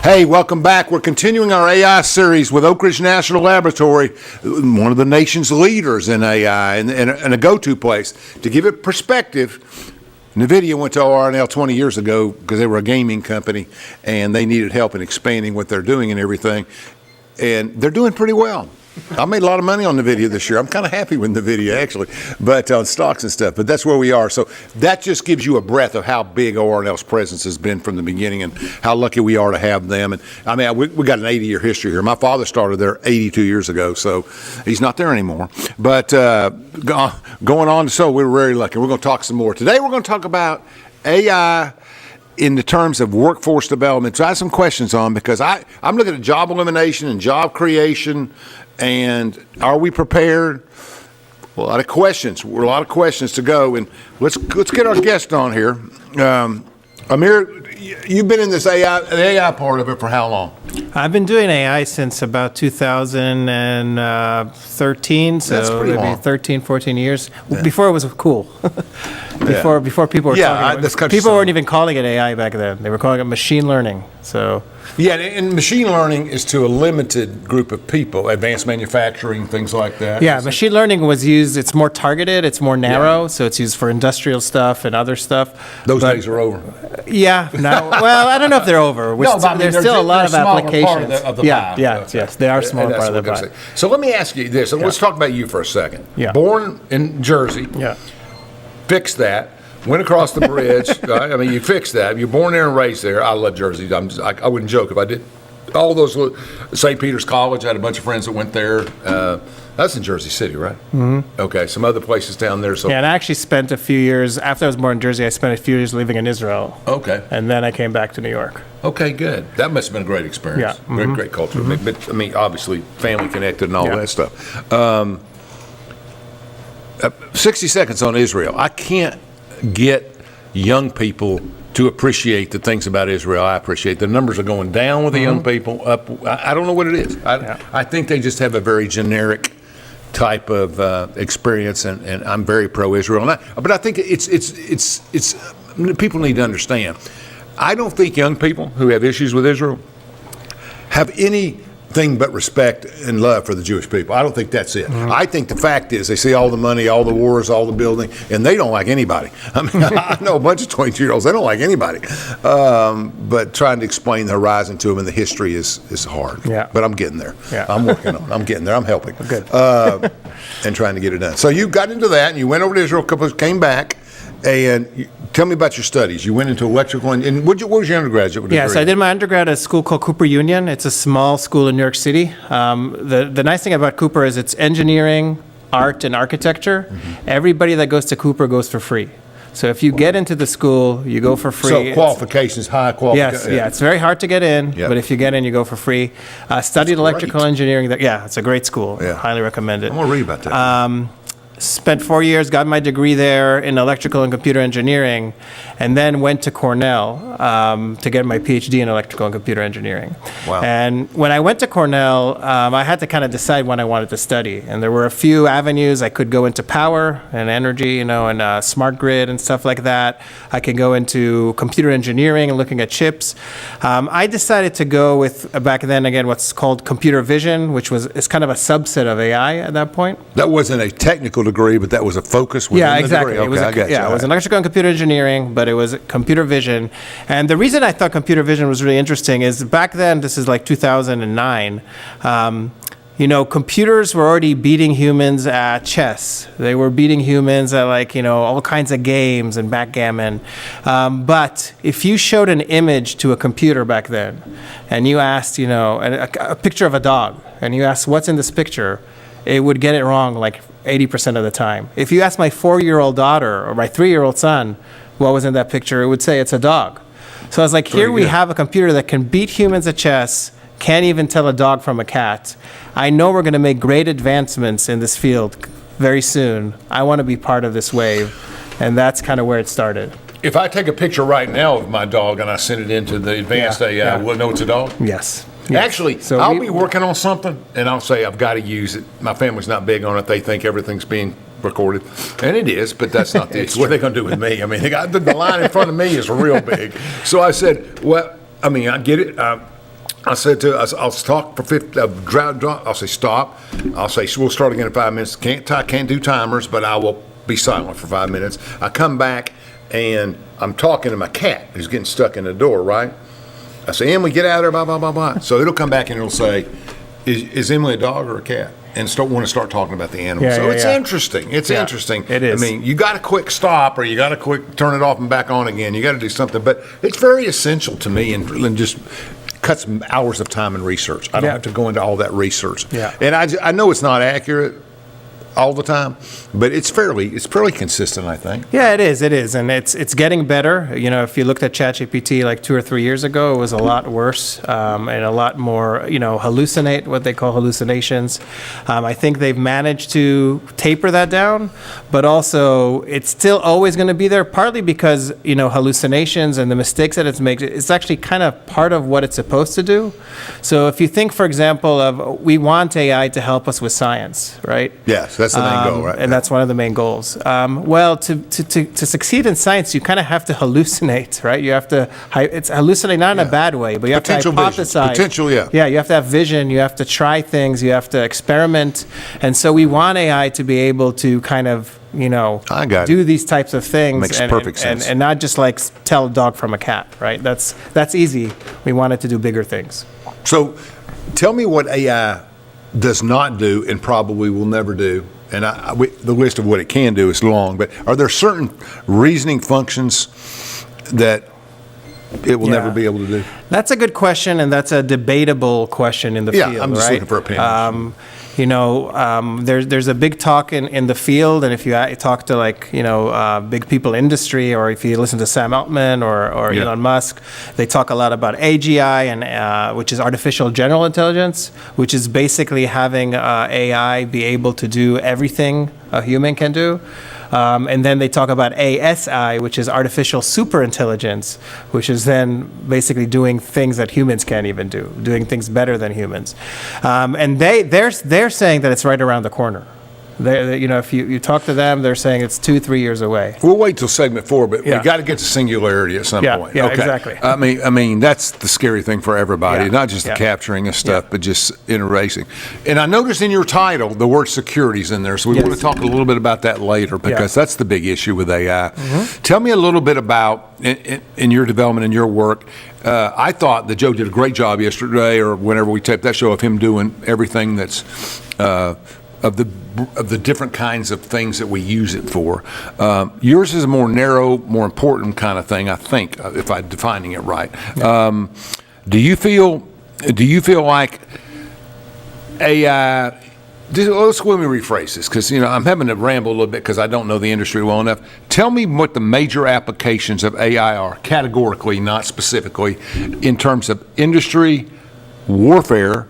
Hey, welcome back. We're continuing our AI series with Oak Ridge National Laboratory, one of the nation's leaders in AI and a go-to place. To give it perspective, NVIDIA went to ORNL 20 years ago because they were a gaming company and they needed help in expanding what they're doing and everything. And they're doing pretty well. I made a lot of money on NVIDIA this year. I'm kind of happy with NVIDIA, actually, but on stocks and stuff. But that's where we are. So that just gives you a breath of how big ORNL's presence has been from the beginning and how lucky we are to have them. And I mean, we got an 80-year history here. My father started there 82 years ago, so he's not there anymore. But going on, so we're very lucky. We're going to talk some more. Today we're going to talk about AI in the terms of workforce development. So I have some questions on because I'm looking at job elimination and job creation. And are we prepared? A lot of questions. A lot of questions to go. And let's get our guest on here. Amir, you've been in this AI part of it for how long? I've been doing AI since about 2013, so maybe long. 13, 14 years. Yeah. Before it was cool. Before people were talking about it. People weren't even calling it AI back then. They were calling it machine learning. So yeah, and machine learning is to a limited group of people, advanced manufacturing, things like that. Yeah, machine learning was used, it's more targeted, it's more narrow, so it's used for industrial stuff and other stuff. Those days are over. Yeah, no, well, I don't know if they're over. There's still a lot of applications. Of the yes, they are a smaller part of the pie. So let me ask you this, and let's talk about you for a second. Yeah. Born in Jersey, fixed that. Went across the bridge. Right? I mean, you fixed that. You're born there and raised there. I love Jersey. I wouldn't joke if I did. All those, St. Peter's College, I had a bunch of friends that went there. That's in Jersey City, right? Mm-hmm. Okay, some other places down there. So. Yeah, and I actually spent a few years, after I was born in Jersey, I spent a few years living in Israel. Okay. And then I came back to New York. Okay, good. That must have been a great experience. Yeah. Mm-hmm. Great culture. Mm-hmm. But, I mean, obviously, family connected and all that stuff. 60 seconds on Israel. I can't get young people to appreciate the things about Israel I appreciate. The numbers are going down with the young people, up. I don't know what it is. I think they just have a very generic type of experience, and I'm very pro-Israel. But I think it's people need to understand. I don't think young people who have issues with Israel have anything but respect and love for the Jewish people. I don't think that's it. Mm-hmm. I think the fact is they see all the money, all the wars, all the building, and they don't like anybody. I mean, I know a bunch of 22-year-olds, they don't like anybody. But trying to explain the horizon to them and the history is hard. Yeah. But I'm getting there. Yeah. I'm working on it. I'm getting there. I'm helping. Good. And trying to get it done. So you got into that, and you went over to Israel, came back, and tell me about your studies. You went into electrical, and what was your undergraduate degree? Yeah, so I did my undergrad at a school called Cooper Union. It's a small school in New York City. The nice thing about Cooper is it's engineering, art, and architecture. Mm-hmm. Everybody that goes to Cooper goes for free. So if you get into the school, you go for free. So qualifications, high qualifications. Yes, it's very hard to get in, but if you get in, you go for free. Studied electrical engineering. It's a great school. Yeah. Highly recommend it. I'm going to read about that. Spent 4 years, got my degree there in electrical and computer engineering, and then went to Cornell to get my PhD in electrical and computer engineering. Wow. And when I went to Cornell, I had to kind of decide what I wanted to study. And there were a few avenues. I could go into power and energy, and smart grid and stuff like that. I could go into computer engineering and looking at chips. I decided to go with, back then, again, what's called computer vision, which is kind of a subset of AI at that point. That wasn't a technical degree, but that was a focus within the exactly. degree. Okay, it was electrical and computer engineering, but it was computer vision. And the reason I thought computer vision was really interesting is back then, this is like 2009, computers were already beating humans at chess. They were beating humans at all kinds of games and backgammon. But if you showed an image to a computer back then, and you asked, a picture of a dog, and you asked, what's in this picture? It would get it wrong like 80% of the time. If you ask my 4-year-old daughter or my 3-year-old son what was in that picture, it would say it's a dog. So I was like, here we have a computer that can beat humans at chess, can't even tell a dog from a cat. I know we're going to make great advancements in this field very soon. I want to be part of this wave. And that's kind of where it started. If I take a picture right now of my dog and I send it into the advanced AI, will it know it's a dog? Yes. Actually, so I'll be working on something, and I'll say I've got to use it. My family's not big on it. They think everything's being recorded, and it is, but that's not the issue. What are they going to do with me? I mean, the line in front of me is real big. So I said, well, I mean, I get it. I said to us, I'll talk for 50, I'll say stop. I'll say, we'll start again in 5 minutes. Can't do timers, but I will be silent for 5 minutes. I come back and I'm talking to my cat who's getting stuck in the door, right? I say, Emily, get out of there, blah, blah, blah, blah. So it'll come back and it'll say, is Emily a dog or a cat? And want to start talking about the animal. So it's interesting. It's interesting. It is. I mean, you got to quick stop, or you got to quick turn it off and back on again. You got to do something. But it's very essential to me, and just cuts hours of time in research. I don't have to go into all that research. Yeah. And I know it's not accurate all the time, but it's fairly consistent, I think. Yeah, it is, and it's getting better. You know, if you looked at ChatGPT like 2 or 3 years ago, it was a lot worse and a lot more, hallucinate, what they call hallucinations. I think they've managed to taper that down, but also it's still always going to be there, partly because, hallucinations and the mistakes that it makes, it's actually kind of part of what it's supposed to do. So if you think, for example, of we want AI to help us with science, right? Yes, that's the main goal, right? And that's one of the main goals. Well, to succeed in science, you kind of have to hallucinate, right? You have to, it's hallucinate not in a bad way, but you have to hypothesize. Potential, yeah. Yeah, you have to have vision, you have to try things, you have to experiment. And so we want AI to be able to kind of, do these types of things. Makes perfect sense. And not just like tell a dog from a cat, right? That's easy. We want it to do bigger things. So tell me what AI does not do and probably will never do. And the list of what it can do is long, but are there certain reasoning functions that it will never be able to do? That's a good question, and that's a debatable question in the field. Yeah, I'm just looking for opinions. There's a big talk in the field, and if you talk to big people industry, or if you listen to Sam Altman or Elon Musk, they talk a lot about AGI, and which is artificial general intelligence, which is basically having AI be able to do everything a human can do. And then they talk about ASI, which is artificial superintelligence, which is then basically doing things that humans can't even do, doing things better than humans. And they're saying that it's right around the corner. If you talk to them, they're saying it's 2-3 years away. We'll wait till segment 4, but we got to get to singularity at some point. Yeah, exactly. I mean, that's the scary thing for everybody, not just the capturing of stuff, but just interracing. And I noticed in your title, the word security's in there, so we want to talk a little bit about that later, because that's the big issue with AI. Mm-hmm. Tell me a little bit about, in your development, in your work, I thought that Joe did a great job yesterday, or whenever we taped that show, of him doing everything that's of the different kinds of things that we use it for. Yours is a more narrow, more important kind of thing, I think, if I'm defining it right. Yeah. Do you feel like AI? Let me rephrase this, because I'm having to ramble a little bit because I don't know the industry well enough. Tell me what the major applications of AI are, categorically, not specifically, in terms of industry, warfare,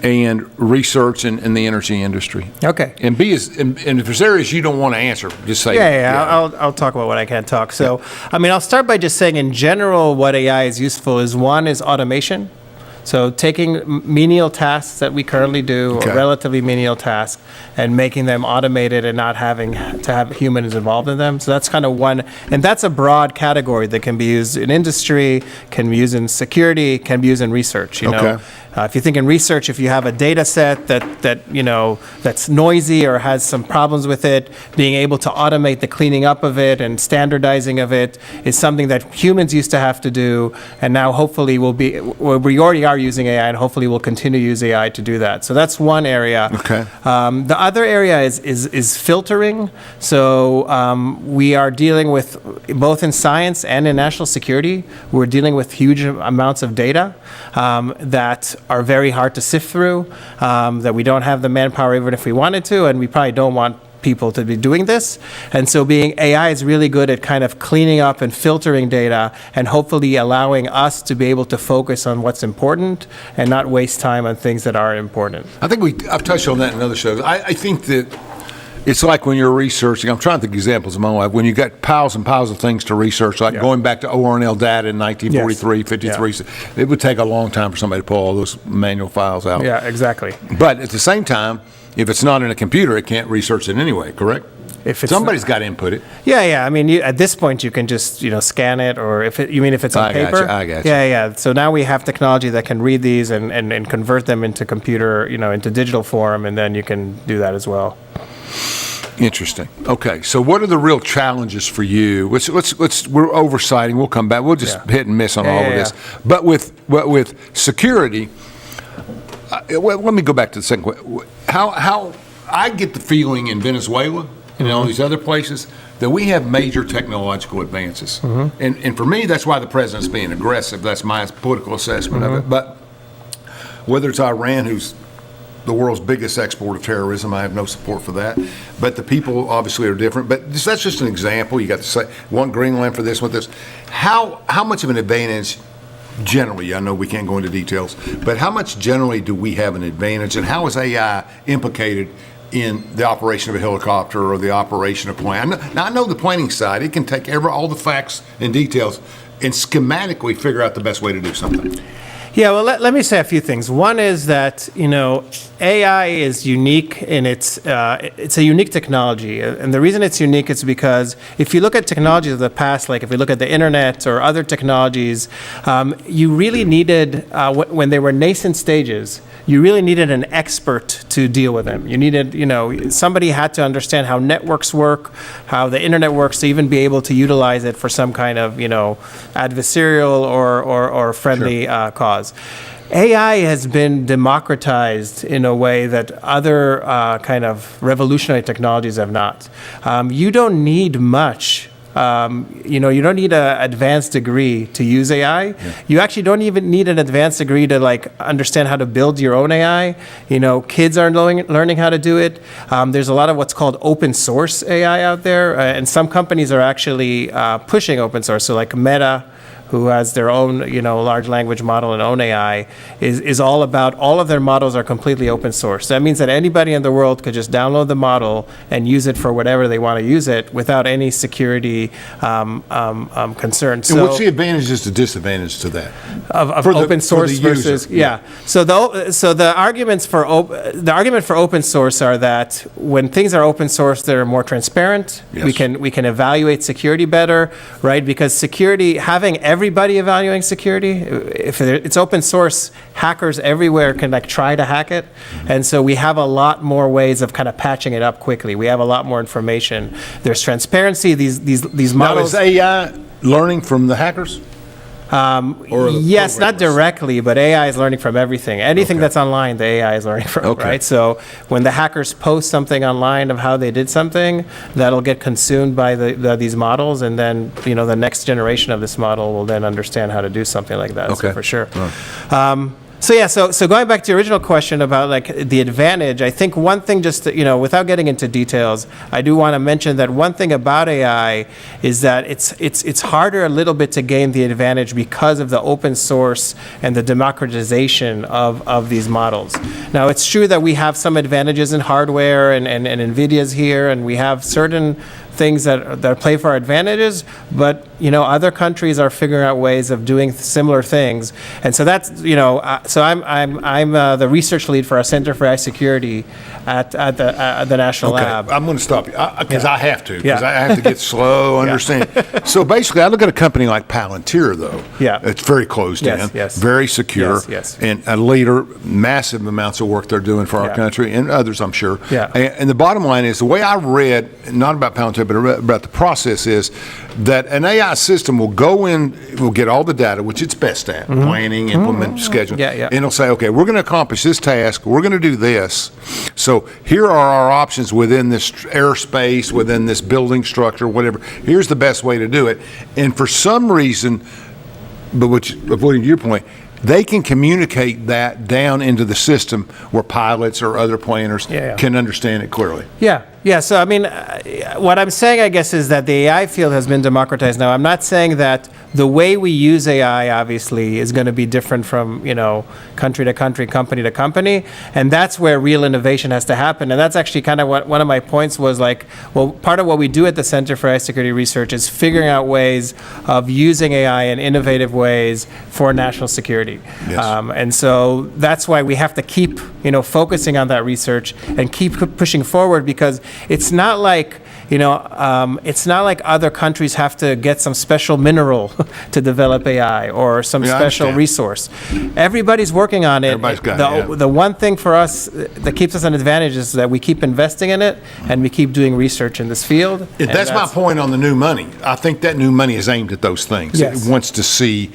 and research in the energy industry. Okay. And if there's areas you don't want to answer, just say. I'll talk about what I can talk. So, I'll start by just saying, in general, what AI is useful is, one is automation. So taking menial tasks that we currently do, or relatively menial tasks, and making them automated and not having to have humans involved in them. So that's kind of one, and that's a broad category that can be used in industry, can be used in security, can be used in research. If you think in research, if you have a data set that's noisy or has some problems with it, being able to automate the cleaning up of it and standardizing of it is something that humans used to have to do, and now hopefully we already are using AI, and hopefully we'll continue to use AI to do that. So that's one area. Okay. The other area is filtering. So we are dealing with, both in science and in national security, we're dealing with huge amounts of data that are very hard to sift through, that we don't have the manpower even if we wanted to, and we probably don't want people to be doing this. And so AI is really good at kind of cleaning up and filtering data, and hopefully allowing us to be able to focus on what's important and not waste time on things that aren't important. I think I've touched on that in other shows. I think that it's like when you're researching, I'm trying to think of examples in my life, when you got piles and piles of things to research, like going back to ORNL data in 1943, 53, it would take a long time for somebody to pull all those manual files out. Yeah, exactly. But at the same time, if it's not in a computer, it can't research it anyway, correct? if it's Somebody's got to input it. Yeah. I mean, at this point, you can just scan it, or if it's on paper. I got you. Yeah. So now we have technology that can read these and convert them into computer, into digital form, and then you can do that as well. Interesting. Okay, so what are the real challenges for you? We're oversighting. We'll come back. We'll just hit and miss on all of this. But with security, let me go back to the second question. How I get the feeling in Venezuela and all these other places that we have major technological advances, and for me, that's why the president's being aggressive. That's my political assessment of it. But whether it's Iran, who's the world's biggest export of terrorism, I have no support for that. But the people obviously are different. But that's just an example. You got to say one Greenland for this, one this. How much of an advantage generally? I know we can't go into details, but how much generally do we have an advantage, and how is AI implicated in the operation of a helicopter or the operation of a plane? Now I know the planning side. It can take all the facts and details and schematically figure out the best way to do something. Yeah, well, let me say a few things. One is that, AI is unique in it's a unique technology. And the reason it's unique is because if you look at technologies of the past, like if you look at the internet or other technologies, you really needed, when they were nascent stages, you really needed an expert to deal with them. You needed, somebody had to understand how networks work, how the internet works, to even be able to utilize it for some kind of, adversarial or friendly cause. AI has been democratized in a way that other kind of revolutionary technologies have not. You don't need much. You don't need an advanced degree to use AI. Yeah. You actually don't even need an advanced degree to understand how to build your own AI. Kids are learning how to do it. There's a lot of what's called open source AI out there, and some companies are actually pushing open source. So like Meta, who has their own, large language model and own AI, is all about, all of their models are completely open source. That means that anybody in the world could just download the model and use it for whatever they want to use it without any security concerns. And what's the advantages to disadvantage to that? Of open source versus, yeah. So the argument for open source are that when things are open source, they're more transparent. Yes. We can evaluate security better, right? Because security, having everybody evaluating security, if it's open source, hackers everywhere can try to hack it, and so we have a lot more ways of kind of patching it up quickly. We have a lot more information. There's transparency. These models. Now, is AI learning from the hackers? Yes, not directly, but AI is learning from everything. Anything that's online, the AI is learning from, right? So when the hackers post something online of how they did something, that'll get consumed by these models, and then the next generation of this model will then understand how to do something like that. So for sure. Right. So going back to your original question about the advantage, I think one thing, just to, without getting into details, I do want to mention that one thing about AI is that it's harder a little bit to gain the advantage because of the open source and the democratization of these models. Now, it's true that we have some advantages in hardware, and NVIDIA's here, and we have certain things that play for our advantages, but other countries are figuring out ways of doing similar things, and so that's so I'm the research lead for our Center for AI Security at the National Lab. I'm going to stop you because I have to, because I have to get slow understanding. So basically, I look at a company like Palantir, though. Yeah, it's very closed in, very secure, and a leader, massive amounts of work they're doing for our country and others, I'm sure. Yeah. And the bottom line is, the way I read, not about Palantir, but about the process, is that an AI system will go in, will get all the data, which it's best at, planning, implement, scheduling, and it'll say, okay, we're going to accomplish this task, we're going to do this, so here are our options within this airspace, within this building structure, whatever. Here's the best way to do it. And for some reason, but avoiding your point, they can communicate that down into the system where pilots or other planners can understand it clearly. Yeah, so I mean, what I'm saying, I guess, is that the AI field has been democratized now. I'm not saying that the way we use AI, obviously, is going to be different from, country to country, company to company, and that's where real innovation has to happen. And that's actually kind of what one of my points was, part of what we do at the Center for AI Security Research is figuring out ways of using AI in innovative ways for national security. Yes. And so that's why we have to keep, focusing on that research and keep pushing forward, because it's not like it's not like other countries have to get some special mineral to develop AI or some Yeah, I special understand. resource. Everybody's working on it. Everybody's got it, yeah. The one thing for us that keeps us an advantage is that we keep investing in it and we keep doing research in this field. And That's my point on the new money. I think that new money is aimed at those things. Yes. It wants to see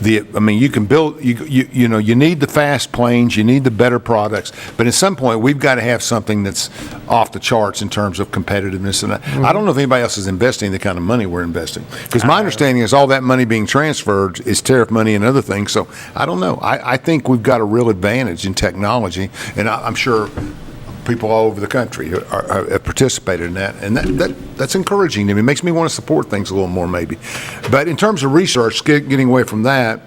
you can build, you need the fast planes, you need the better products, but at some point, we've got to have something that's off the charts in terms of competitiveness. And I don't know if anybody else is investing the kind of money we're investing. Because my understanding is all that money being transferred is tariff money and other things. So I don't know. I think we've got a real advantage in technology, and I'm sure people all over the country have participated in that, and that's encouraging to me. It makes me want to support things a little more, maybe. But in terms of research, getting away from that,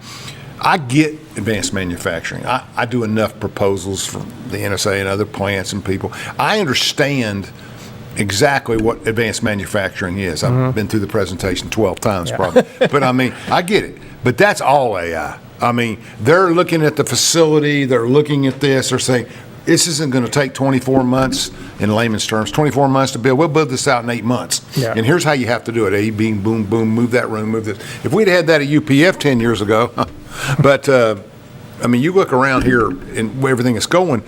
I get advanced manufacturing. I do enough proposals for the NSA and other plants and people. I understand exactly what advanced manufacturing is. I've been through the presentation 12 times probably. But I get it. But that's all AI. They're looking at the facility, they're looking at this, they're saying, this isn't going to take 24 months, in layman's terms, 24 months to build. We'll build this out in 8 months. Yeah. And here's how you have to do it. A, B, boom, boom, move that room, move this. If we'd had that at UPF 10 years ago, but, you look around here and where everything is going,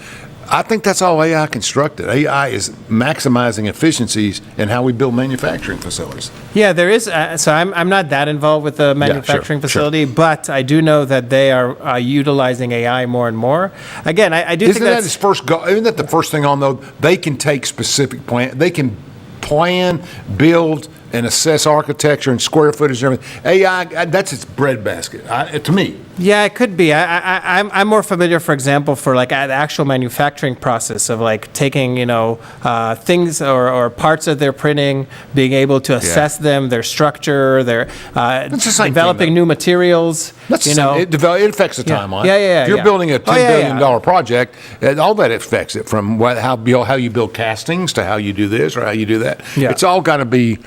I think that's all AI constructed. AI is maximizing efficiencies in how we build manufacturing facilities. Yeah, there is. So I'm not that involved with the manufacturing facility, but I do know that they are utilizing AI more and more. Again, I do think that's... Isn't that the first thing on though? They can take specific they can plan, build, and assess architecture and square footage and everything. AI, that's its breadbasket, to me. Yeah, it could be. I'm more familiar, for example, for like the actual manufacturing process of like taking, things or parts of their printing, being able to assess them, their structure, their developing new materials. That's it affects the timeline. Yeah. If you're building a $10 billion dollar project, all that affects it, from how you build castings to how you do this or how you do that. Yeah. It's all got to be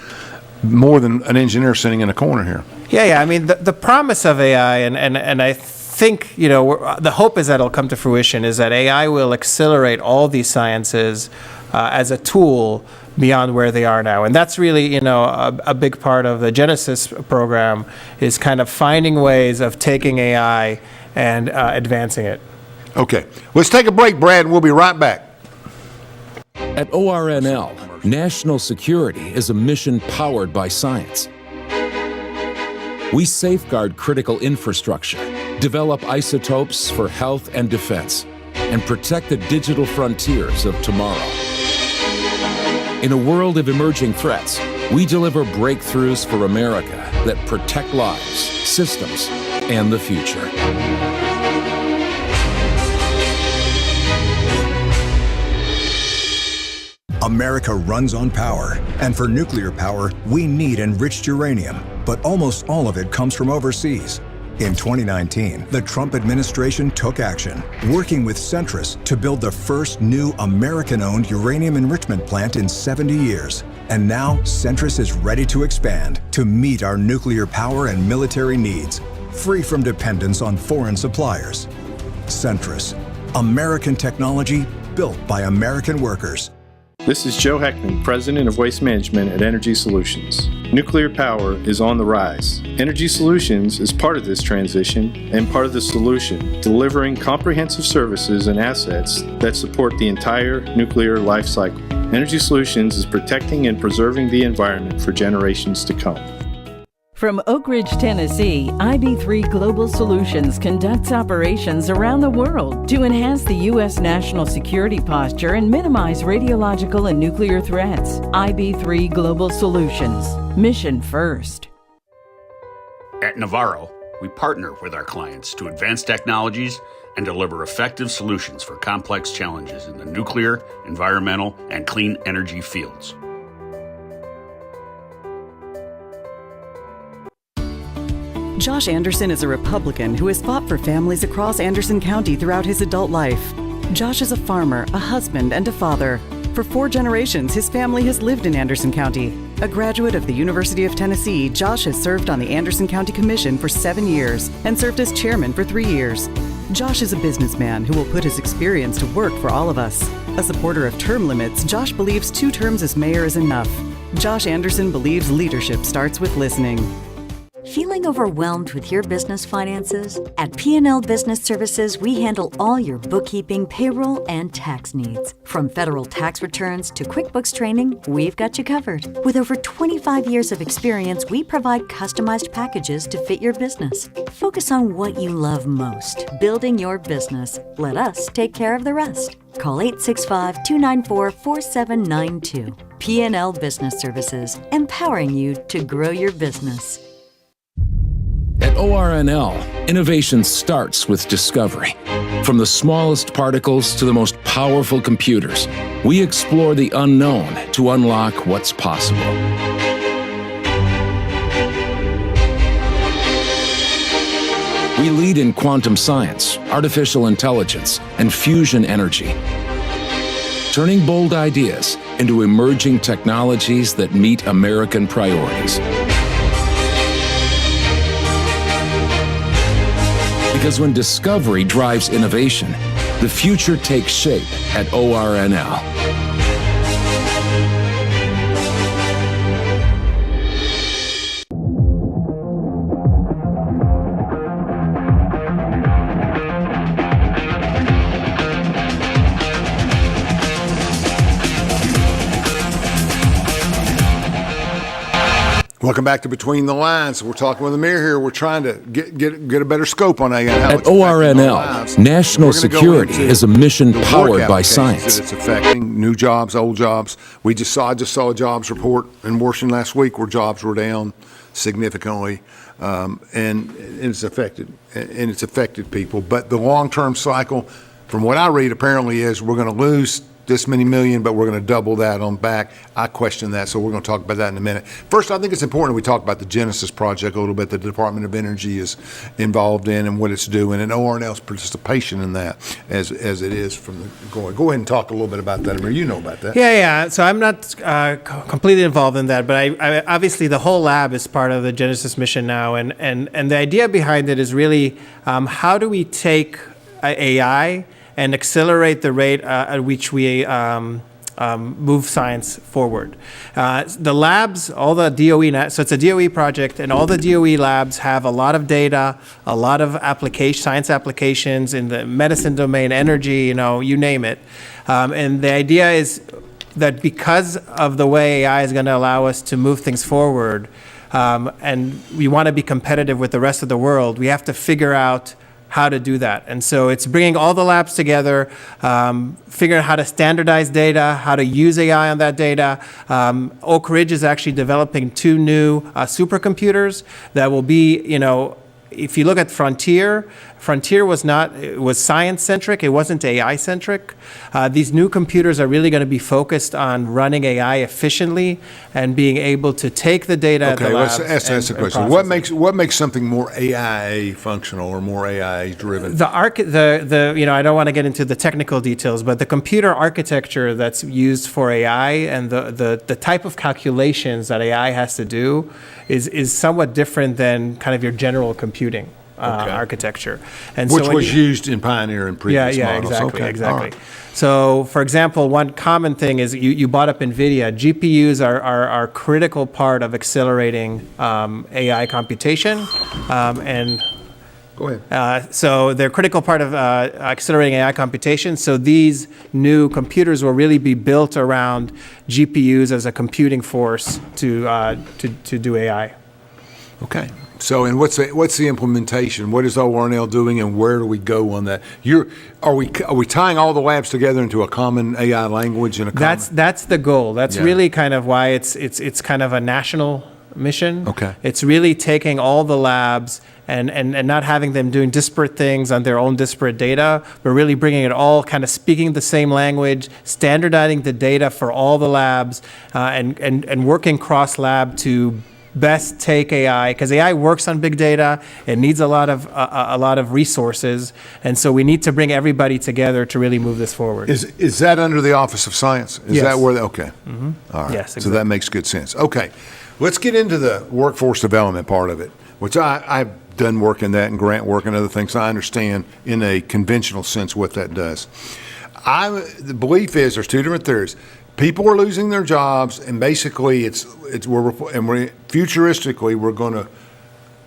more than an engineer sitting in a corner here. Yeah. The promise of AI, and I think, the hope is that it'll come to fruition, is that AI will accelerate all these sciences as a tool beyond where they are now. And that's really, a big part of the Genesis program, is kind of finding ways of taking AI and advancing it. Okay. Let's take a break, Brad, and we'll be right back. At ORNL, national security is a mission powered by science. We safeguard critical infrastructure, develop isotopes for health and defense, and protect the digital frontiers of tomorrow. In a world of emerging threats, we deliver breakthroughs for America that protect lives, systems, and the future. America runs on power, and for nuclear power, we need enriched uranium, but almost all of it comes from overseas. In 2019, the Trump administration took action, working with Centrus to build the first new American-owned uranium enrichment plant in 70 years. And now, Centrus is ready to expand to meet our nuclear power and military needs, free from dependence on foreign suppliers. Centrus, American technology built by American workers. This is Joe Heckman, President of Waste Management at Energy Solutions. Nuclear power is on the rise. Energy Solutions is part of this transition and part of the solution, delivering comprehensive services and assets that support the entire nuclear life cycle. Energy Solutions is protecting and preserving the environment for generations to come. From Oak Ridge, Tennessee, IB3 Global Solutions conducts operations around the world to enhance the U.S. national security posture and minimize radiological and nuclear threats. IB3 Global Solutions. Mission first. At Navarro, we partner with our clients to advance technologies and deliver effective solutions for complex challenges in the nuclear, environmental, and clean energy fields. Josh Anderson is a Republican who has fought for families across Anderson County throughout his adult life. Josh is a farmer, a husband, and a father. For 4 generations, his family has lived in Anderson County. A graduate of the University of Tennessee, Josh has served on the Anderson County Commission for 7 years and served as chairman for 3 years. Josh is a businessman who will put his experience to work for all of us. A supporter of term limits, Josh believes 2 terms as mayor is enough. Josh Anderson believes leadership starts with listening. Feeling overwhelmed with your business finances? At P&L Business Services, we handle all your bookkeeping, payroll, and tax needs. From federal tax returns to QuickBooks training, we've got you covered. With over 25 years of experience, we provide customized packages to fit your business. Focus on what you love most, building your business. Let us take care of the rest. Call 865-294-4792. P&L Business Services, empowering you to grow your business. At ORNL, innovation starts with discovery. From the smallest particles to the most powerful computers, we explore the unknown to unlock what's possible. We lead in quantum science, artificial intelligence, and fusion energy, turning bold ideas into emerging technologies that meet American priorities. Because when discovery drives innovation, the future takes shape at ORNL. Welcome back to Between the Lines. We're talking with Amir here. We're trying to get a better scope on AI. At ORNL, national security is a mission powered by science. That it's affecting new jobs, old jobs. I just saw a jobs report in Washington last week where jobs were down significantly, and it's affected people. But the long-term cycle, from what I read, apparently is we're going to lose this many million, but we're going to double that on back. I question that, so we're going to talk about that in a minute. First, I think it's important we talk about the Genesis project a little bit, that the Department of Energy is involved in and what it's doing, and ORNL's participation in that as it is from the going. Go ahead and talk a little bit about that, Amir. You know about that. Yeah. So I'm not completely involved in that, but I obviously the whole lab is part of the Genesis mission now, and the idea behind it is really how do we take AI and accelerate the rate at which we move science forward. The labs, all the DOE, so it's a DOE project, and all the DOE labs have a lot of data, a lot of science applications in the medicine domain, energy, you name it. And the idea is that because of the way AI is going to allow us to move things forward, and we want to be competitive with the rest of the world, we have to figure out how to do that. And so it's bringing all the labs together, figuring out how to standardize data, how to use AI on that data. Oak Ridge is actually developing 2 new supercomputers that will be, if you look at Frontier was science-centric, it wasn't AI-centric. These new computers are really going to be focused on running AI efficiently and being able to take the data at the labs. Okay, let's ask the question. What makes something more AI functional or more AI driven? I don't want to get into the technical details, but the computer architecture that's used for AI and the type of calculations that AI has to do is somewhat different than kind of your general computing architecture. And which was used in Pioneer and previous models. Exactly. Right. So, for example, one common thing is you brought up NVIDIA. GPUs are a critical part of accelerating AI computation, and go ahead. So they're a critical part of accelerating AI computation. So these new computers will really be built around GPUs as a computing force to do AI. Okay. So, and what's the implementation? What is ORNL doing, and where do we go on that? Are we tying all the labs together into a common AI language and a common? That's the goal. That's really kind of why it's kind of a national mission. Okay. It's really taking all the labs and not having them doing disparate things on their own disparate data, but really bringing it all, kind of speaking the same language, standardizing the data for all the labs, and working cross-lab to best take AI, because AI works on big data. It needs a lot of resources, and so we need to bring everybody together to really move this forward. Is that under the Office of Science? Is yes. that where? Okay. Mm-hmm. All right. Yes. Exactly. So that makes good sense. Okay, let's get into the workforce development part of it, which I've done work in that and grant work and other things. So I understand in a conventional sense what that does. The belief is there's two different theories. People are losing their jobs, and basically we're futuristically we're going to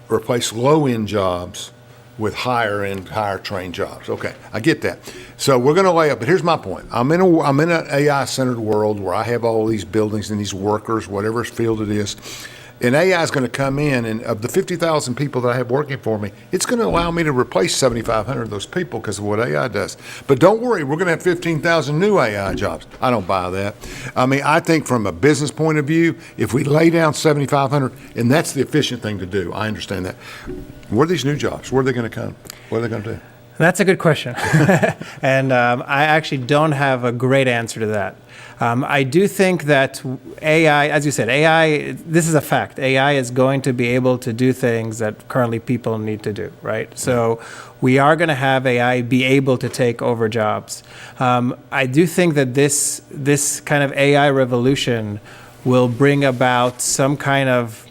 replace low-end jobs with higher-end, higher-trained jobs. Okay, I get that. So we're going to lay up. But here's my point. I'm in an AI-centered world where I have all these buildings and these workers, whatever field it is. And AI is going to come in, and of the 50,000 people that I have working for me, it's going to allow me to replace 7,500 of those people because of what AI does. But don't worry, we're going to have 15,000 new AI jobs. I don't buy that. I mean, I think from a business point of view, if we lay down 7,500, and that's the efficient thing to do, I understand that. Where are these new jobs? Where are they going to come? What are they going to do? That's a good question. And I actually don't have a great answer to that. I do think that AI, as you said, AI, this is a fact. AI is going to be able to do things that currently people need to do, right? So we are going to have AI be able to take over jobs. I do think that this kind of AI revolution will bring about some kind of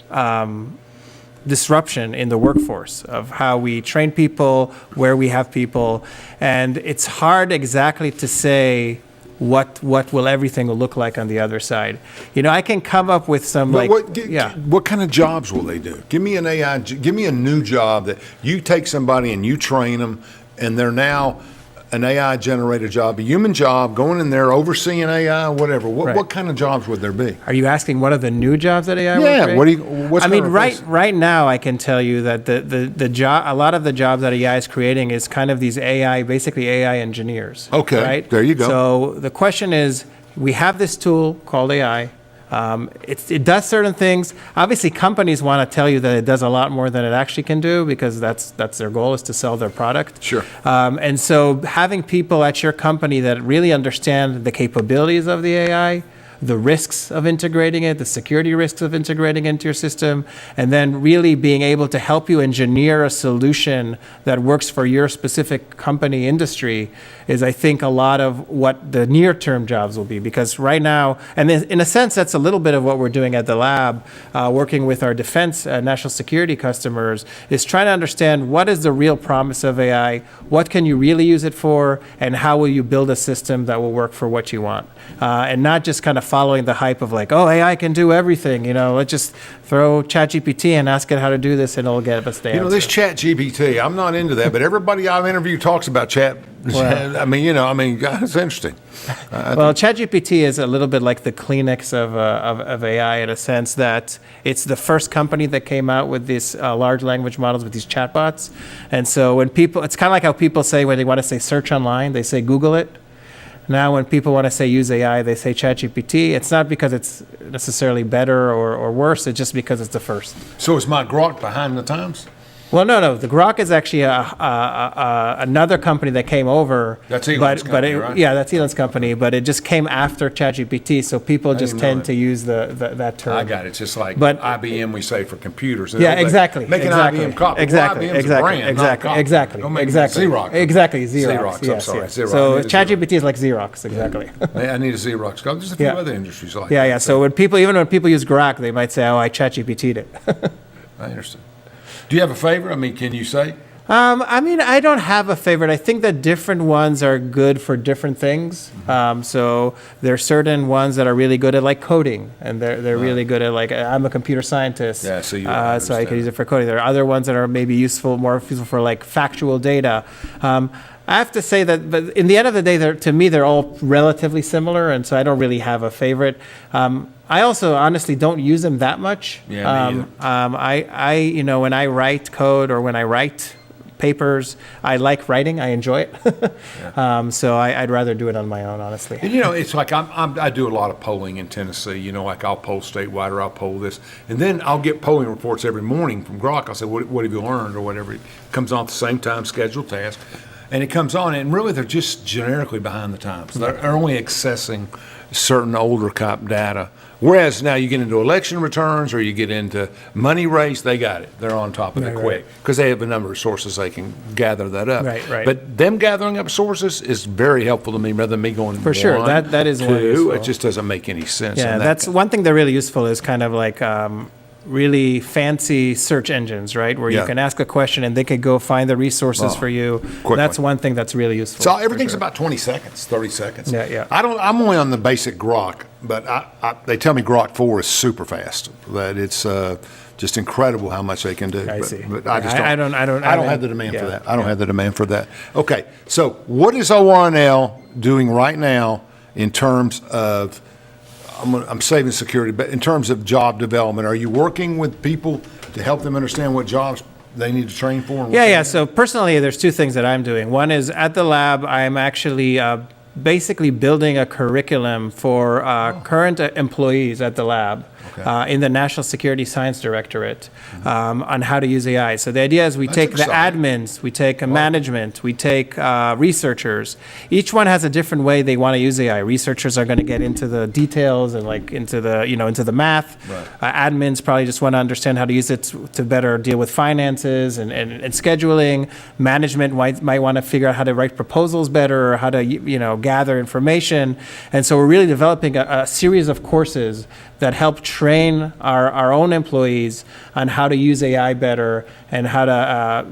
disruption in the workforce of how we train people, where we have people, and it's hard exactly to say what will everything will look like on the other side. You know, I can come up with some what kind of jobs will they do? Give me an AI. Give me a new job that you take somebody and you train them, and they're now an AI generated job, a human job, going in there overseeing AI, whatever. What kind of jobs would there be? Are you asking what are the new jobs that AI will create? What's I mean, right now I can tell you that the job, a lot of the jobs that AI is creating is kind of these basically AI engineers. Okay, right? There you go. So the question is, we have this tool called AI. It does certain things. Obviously, companies want to tell you that it does a lot more than it actually can do because that's their goal, is to sell their product. Sure. And so having people at your company that really understand the capabilities of the AI, the risks of integrating it, the security risks of integrating into your system, and then really being able to help you engineer a solution that works for your specific company industry is, I think, a lot of what the near-term jobs will be. Because right now, and in a sense, that's a little bit of what we're doing at the lab, working with our defense national security customers, is trying to understand what is the real promise of AI, what can you really use it for, and how will you build a system that will work for what you want. And not just kind of following the hype of like, oh, AI can do everything. You know, let's just throw ChatGPT and ask it how to do this, and it'll get us the answer. You know, this ChatGPT, I'm not into that, but everybody I've interviewed talks about Chat. Well, God, it's interesting. Well, ChatGPT is a little bit like the Kleenex of AI in a sense that it's the first company that came out with these large language models, with these chatbots. And so when people, it's kind of like how people say when they want to say search online, they say Google it. Now, when people want to say use AI, they say ChatGPT. It's not because it's necessarily better or worse. It's just because it's the first. So is my Grok behind the times? Well, no. The Grok is actually another company that came over. That's Elon's company, right? Yeah, that's Elon's company, but it just came after ChatGPT, so people just tend to use that term. I got it. It's just like IBM, we say, for computers. Yeah, exactly. Make an IBM copy. Exactly. Well, IBM's a brand, exactly. Exactly. Xerox. Exactly. Xerox. I'm sorry. Yes. Xerox. So ChatGPT is like Xerox. Exactly. I need a Xerox copy. There's a few other industries like that. Yeah. So when people use Grok, they might say, "Oh, I ChatGPT'd it." I understand. Do you have a favorite? I mean, can you say? I don't have a favorite. I think that different ones are good for different things. So there are certain ones that are really good at like coding, and they're really good at like, I'm a computer scientist. Yeah, so I can use it for coding. There are other ones that are maybe more useful for like factual data. I have to say that, but in the end of the day, to me, they're all relatively similar, and so I don't really have a favorite. I also honestly don't use them that much. Yeah, me either. When I write code or when I write papers, I like writing. I enjoy it. So I'd rather do it on my own, honestly. And it's like I do a lot of polling in Tennessee. Like I'll poll statewide or I'll poll this, and then I'll get polling reports every morning from Grok. I'll say, what have you learned or whatever. It comes on at the same time, scheduled task. And it comes on, and really they're just generically behind the times. They're only accessing certain older cop data. Whereas now you get into election returns or you get into money race, they got it. They're on top of it quick because they have a number of sources they can gather that up. Right. But them gathering up sources is very helpful to me rather than me going for sure. That is one useful. It just doesn't make any sense. Yeah, that's one thing that's really useful is kind of like really fancy search engines, right? Where Yeah. you can ask a question and they can go find the resources for you. quickly. That's one thing that's really useful. So for everything's sure. about 20 seconds, 30 seconds. Yeah. I'm only on the basic Grok, but they tell me Grok 4 is super fast. That it's just incredible how much they can do. I but, see. But I just I don't. don't have the demand yeah, for that. I don't have the demand for that. Okay, so what is ORNL doing right now in terms of? I'm saving security, but in terms of job development, are you working with people to help them understand what jobs they need to train for? And what they Yeah. need? So personally, there's two things that I'm doing. One is at the lab, I'm actually basically building a curriculum for current employees at the lab in the National Security Science Directorate on how to use AI. So the idea is we take the exciting. admins, we take management, we take researchers. Each one has a different way they want to use AI. Researchers are going to get into the details and like into the math. Admins probably just want to understand how to use it to better deal with finances and scheduling. Management might want to figure out how to write proposals better or how to gather information. And so we're really developing a series of courses that help train our own employees on how to use AI better and how to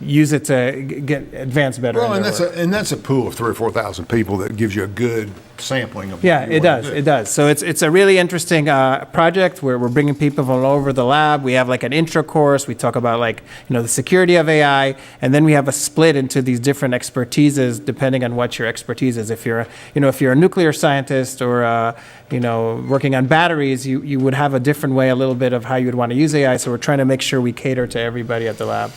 use it to get advance better. Well, in and their work. that's a pool of 3,000 or 4,000 people that gives you a good sampling of. Yeah, what it you wanna does. do. It does. So it's a really interesting project where we're bringing people from all over the lab. We have like an intro course. We talk about the security of AI, and then we have a split into these different expertises depending on what your expertise is. If you're a nuclear scientist or working on batteries, you would have a different way, a little bit of how you would want to use AI. So we're trying to make sure we cater to everybody at the lab.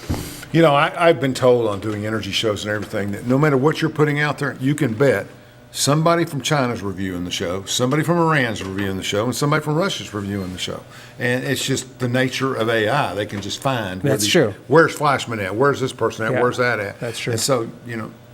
I've been told on doing energy shows and everything that no matter what you're putting out there, you can bet somebody from China's reviewing the show, somebody from Iran's reviewing the show, and somebody from Russia's reviewing the show. And it's just the nature of AI. They can just find That's true. Where's Flashman at? Where's this person at? Yeah, Where's that at? that's true. And so,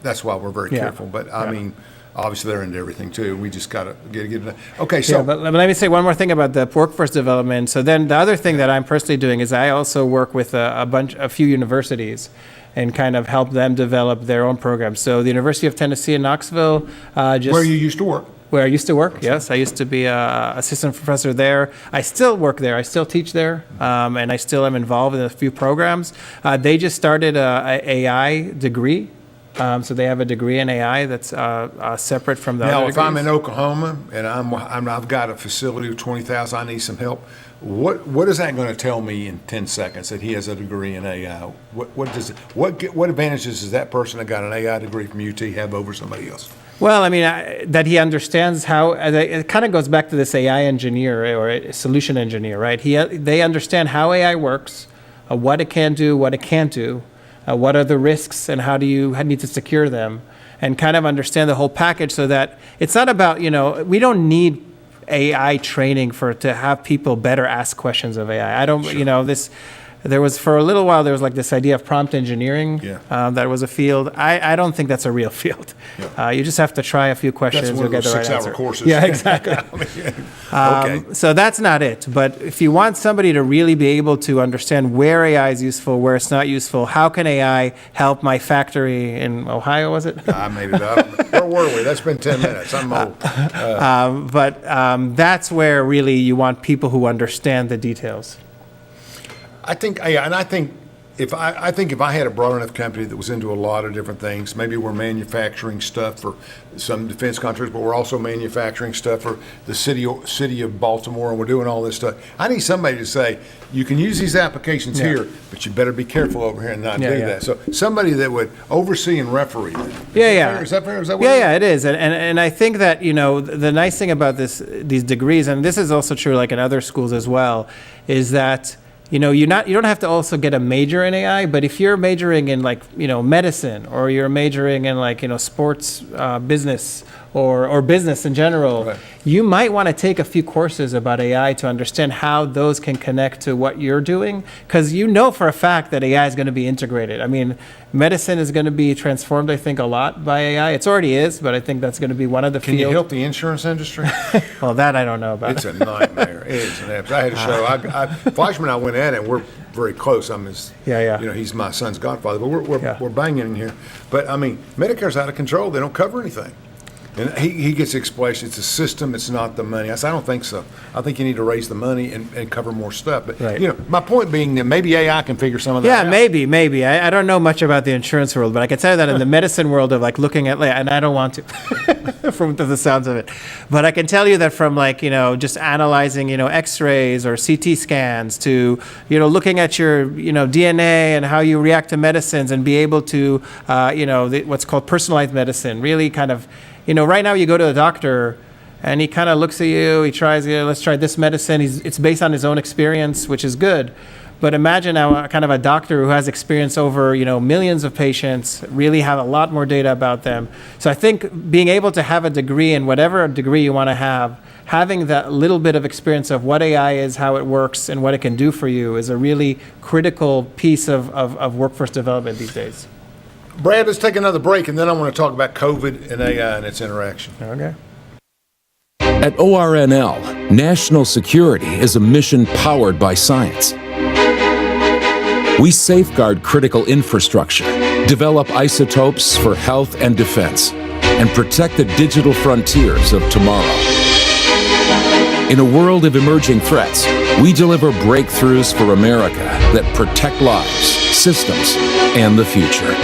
that's why we're very Yeah. careful. But I Yeah. mean, obviously they're into everything too. We just got to get it. Okay, Yeah, so but let me say one more thing about the workforce development. So then the other thing that I'm personally doing is I also work with a few universities and kind of help them develop their own programs. So the University of Tennessee in Knoxville, where you used to work. where I used to work, yes. I used to be an assistant professor there. I still work there. I still teach there, and I still am involved in a few programs. They just started a AI degree. So they have a degree in AI that's separate from the Now, other if I'm in degrees. Oklahoma and I've got a facility of 20,000, I need some help. What is that going to tell me in 10 seconds that he has a degree in AI? What advantages does that person that got an AI degree from UT have over somebody else? Well, I mean, that he understands how, it kind of goes back to this AI engineer or a solution engineer, right? They understand how AI works, what it can do, what it can't do, what are the risks, and how do you need to secure them, and kind of understand the whole package so that it's not about, we don't need AI training to have people better ask questions of AI. I don't, there was, for a little while, there was like this idea of prompt engineering. Yeah. That was a field. I don't think that's a real field. Yeah. You just have to try a few questions That's one and of get the those right 6-hour answer. courses. Yeah, exactly. Okay. So that's not it. But if you want somebody to really be able to understand where AI is useful, where it's not useful, how can AI help my factory in Ohio, was it? I made it up. Where were we? That's been 10 minutes. I'm old. But that's where really you want people who understand the details. I think if I had a broad enough company that was into a lot of different things, maybe we're manufacturing stuff for some defense contractors, but we're also manufacturing stuff for the city of Baltimore, and we're doing all this stuff. I need somebody to say, you can use these applications here, but you better be careful over here and not do that. So somebody that would oversee and referee that. Is that fair? Is that what it is. And I think that, the nice thing about these degrees, and this is also true like in other schools as well, is that you don't have to also get a major in AI, but if you're majoring in medicine, or you're majoring in sports business or business in general, Right. You might want to take a few courses about AI to understand how those can connect to what you're doing, because for a fact that AI is going to be integrated. I mean, medicine is going to be transformed, I think, a lot by AI. It already is, but I think that's going to be one of the Can you fields. help the insurance industry? Well, that I don't know about. It's a nightmare. It is an absolute. I had a show. Flashman and I went at it. We're very close. I'm his. Yeah. He's my son's godfather. But we're Yeah. banging in here. But I mean, Medicare's out of control. They don't cover anything. And he gets the explanation, it's a system, it's not the money. I said, I don't think so. I think you need to raise the money and cover more stuff. But, Right. you know, my point being that maybe AI can figure some of that out. Yeah, maybe. I don't know much about the insurance world, but I can tell you that in the medicine world of like looking at, and I don't want to, from the sounds of it, but I can tell you that from like, just analyzing, X-rays or CT scans to, looking at your, DNA and how you react to medicines and be able to, what's called personalized medicine, really kind of, right now you go to the doctor and he kind of looks at you, he tries, let's try this medicine. It's based on his own experience, which is good. But imagine now kind of a doctor who has experience over, millions of patients, really have a lot more data about them. So I think being able to have a degree in whatever degree you want to have, having that little bit of experience of what AI is, how it works, and what it can do for you is a really critical piece of workforce development these days. Brad, let's take another break, and then I want to talk about COVID and AI and its interaction. Okay. At ORNL, national security is a mission powered by science. We safeguard critical infrastructure, develop isotopes for health and defense, and protect the digital frontiers of tomorrow. In a world of emerging threats, we deliver breakthroughs for America that protect lives, systems, and the future.